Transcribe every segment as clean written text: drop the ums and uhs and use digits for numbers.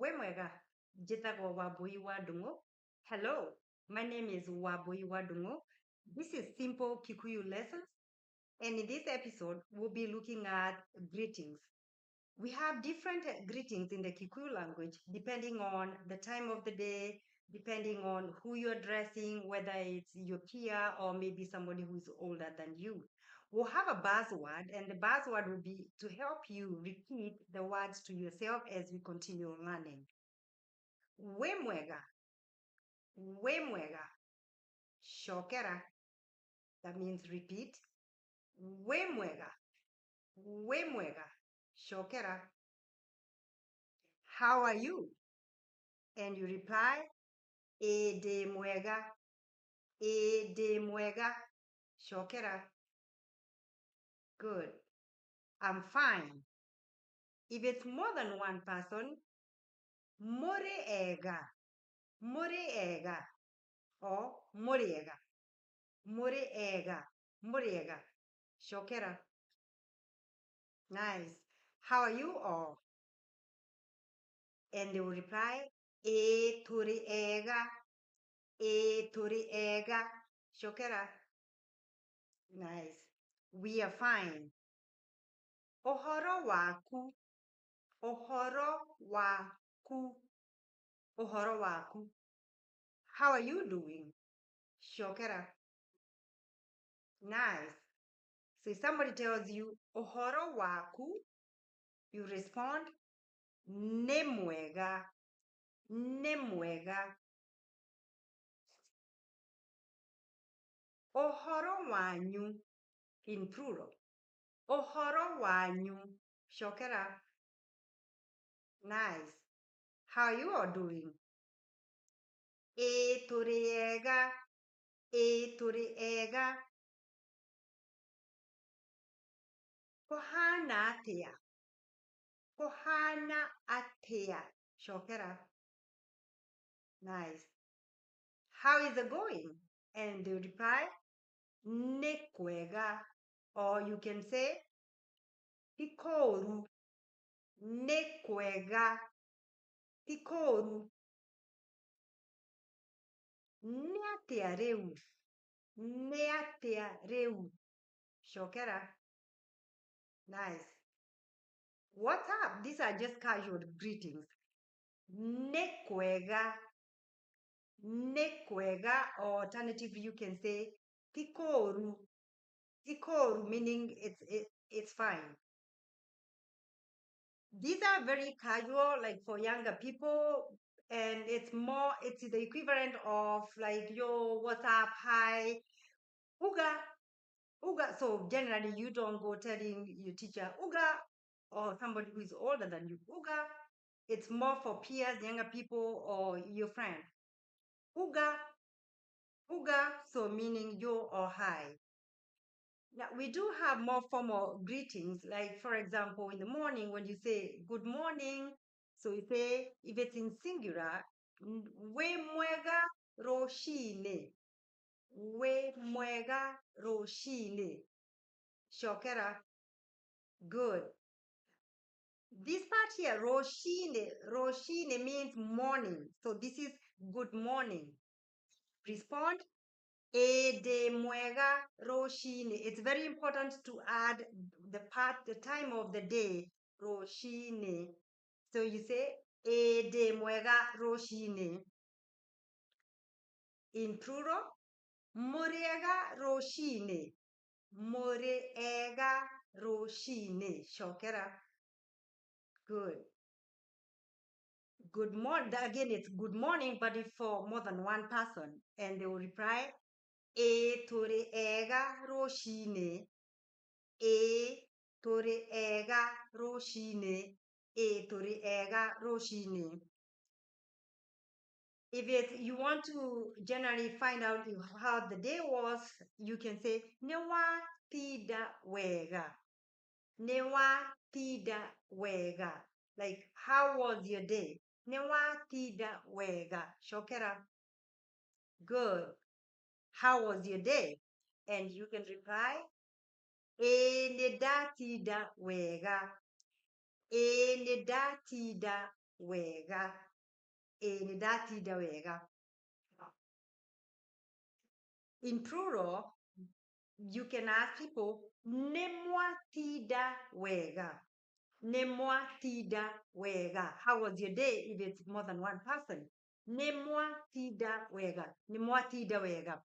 Wĩmwega, njĩtagwo Wambui wa Ndung'u. Hello, my name is Wambui wa Ndung'u. This is simple Kikuyu lessons, and in this episode, we'll be looking at greetings. We have different greetings in the Kikuyu language depending on the time of the day, depending on who you're addressing, whether it's your peer or maybe somebody who's older than you. We'll have a buzzword, and the buzzword will be to help you repeat the words to yourself as we continue learning. Wĩmwega, wĩmwega, shokera, that means repeat. Wĩmwega, wĩmwega, shokera. How are you? And you reply, mwega, mwega, shokera. Good. I'm fine. If it's more than one person, Mũrīega, Mũrīega, or Mũrīega, Mũrīega, Mũrīega, shokera. Nice. How are you all? And they will reply, tũrīega, tũrīega, shokera. Nice. We are fine. Ũhoro waku, ũhoro waku, ũhoro waku. How are you doing? Shokera. Nice. So if somebody tells you ũhoro waku, you respond Nĩmwega, Nĩmwega. Ũhoro wanyu in plural. Ũhoro wanyu, shokera. Nice. How are you all doing? Tũrĩega, tũrĩega. Kũhana atĩa? Kũhana atĩa? Shokera. Nice. How is it going? And they reply, nĩ kwega. Or you can say, ti kũũru. Nĩ kwega. Ti kũũru. Nĩ atĩa rĩu? Nĩ atĩa rĩu? Shokera. Nice. What's up? These are just casual greetings. Nĩ kwega. Nĩ kwega. Or alternatively, you can say ti kũũru. Ti kũũru, meaning it's fine. These are very casual, like for younger people, and it's the equivalent of like, yo, what's up, hi, uga, uga. So generally, you don't go telling your teacher, uga, or somebody who is older than you, uga. It's more for peers, younger people, or your friend. Uga, uga, so meaning yo or hi. Now, we do have more formal greetings, like, for example, in the morning when you say good morning, so you say, if it's in singular, Wĩmwega rũci-inĩ. Wĩmwega rũci-inĩ. Shokera. Good. This part here, rũci-inĩ means morning. So this is good morning. Respond, mwega rũci-inĩ. It's very important to add the time of the day, rũci-inĩ. So you say, mwega rũci-inĩ. In plural, Mũrīega rũci-inĩ. Mũrīega rũci-inĩ. Shokera. Good. Good morning. Again, it's good morning, but if for more than one person. And they will reply, tũrĩega rũci-inĩ. Tũrĩega rũci-inĩ. Tũrĩega rũci-inĩ. If you want to generally find out how the day was, you can say, Nĩwatinda wega. Nĩwatinda wega. Like, how was your day? Nĩwatinda wega. Shokera. Good. How was your day? And you can reply, Nĩndatinda wega. Nĩndatinda wega. Nĩndatinda wega. In plural, you can ask people, Nĩmwatinda wega. Nĩmwatinda wega. How was your day if it's more than one person? Nĩmwatinda wega. Nĩmwatinda wega.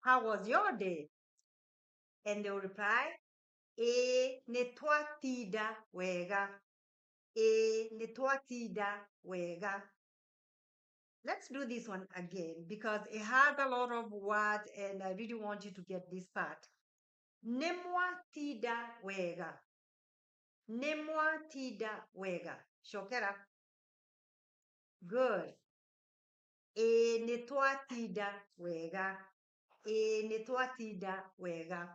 How was your day? And they'll reply, nĩtũatinda wega. Nĩtũatinda wega. Let's do this one again because it has a lot of words and I really want you to get this part. Nĩmwatinda wega. Nĩmwatinda wega. Shokera. Good. Nĩtũatinda wega. Nĩtũatinda wega.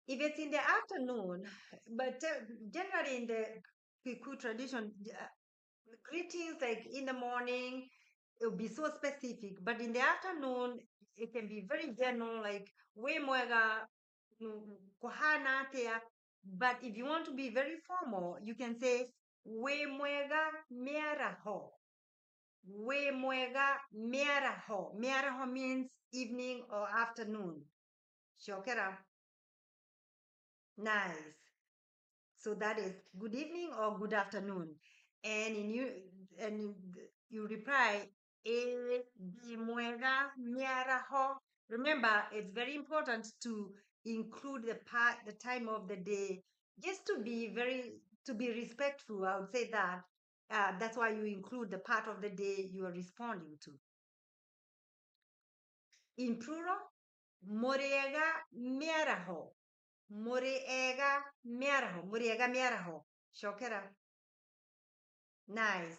If it's in the afternoon, but generally in the Kikuyu tradition, greetings like in the morning, it will be so specific. But in the afternoon, it can be very general, like Wĩmwega, kohana atea. But if you want to be very formal, you can say Wĩmwega, mîaraho. Wĩmwega, mîaraho. Mîaraho means evening or afternoon. Shokera. Nice. So that is good evening or good afternoon. And you reply, mwega, mîaraho. Remember, it's very important to include the time of the day, just to be respectful. I would say that. That's why you include the part of the day you are responding to. In plural, Mũrīega, mîaraho. Mũrīega, mîaraho. Mũrīega, mîaraho. Shokera. Nice.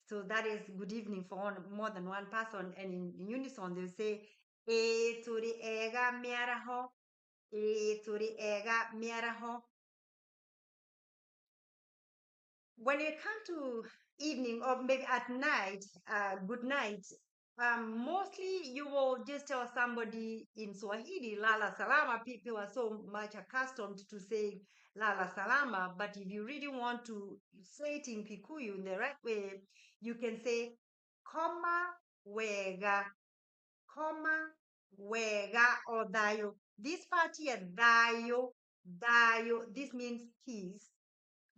So that is good evening for more than one person. And in unison, they'll say, Tũrĩ mîaraho. Tũrĩ mîaraho. When you come to evening or maybe at night, good night, mostly you will just tell somebody in Swahili, Lala Salama. People are so much accustomed to saying Lala Salama. But if you really want to say it in Kikuyu in the right way, you can say Koma, wega. Koma, wega, or thayũ. This part here, thayũ, this means peace.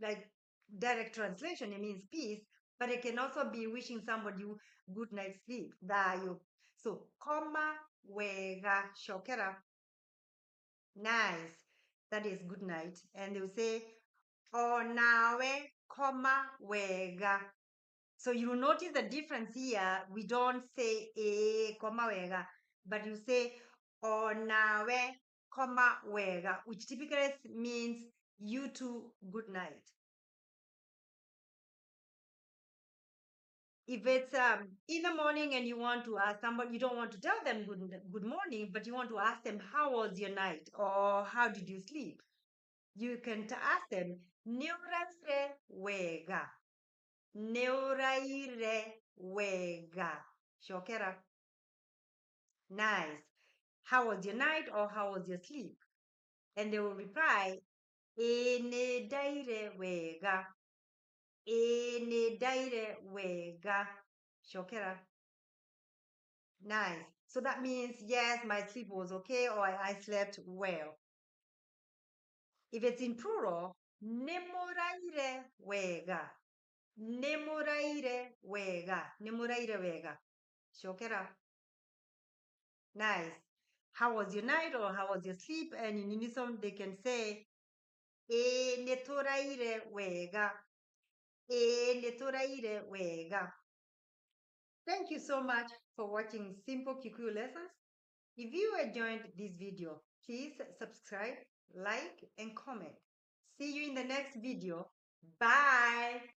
Like direct translation, it means peace, but it can also be wishing somebody good night's sleep. Thayũ. So, Koma, wega, shokera. Nice. That is good night. And they'll say, O nawe, Koma, wega. So you will notice the difference here. We don't say Koma, wega, but you say O nawe, Koma, wega, which typically means you too, good night. If it's in the morning and you want to ask somebody, you don't want to tell them good morning, but you want to ask them, how was your night? Or how did you sleep? You can ask them, Nĩũraire wega. Nĩũraire wega. Shokera. Nice. How was your night or how was your sleep? And they will reply, Nĩndaire wega. Nĩndaire wega. Shokera. Nice. So that means, yes, my sleep was okay or I slept well. If it's in plural, Nĩmũraire wega. Nĩmũraire wega. Nĩmũraire wega. Shokera. Nice. How was your night or how was your sleep? And in unison, they can say, nĩtũraire wega. Nĩtũraire wega. Thank you so much for watching Simple Kikuyu lessons. If you enjoyed this video, please subscribe, like, and comment. See you in the next video. Bye.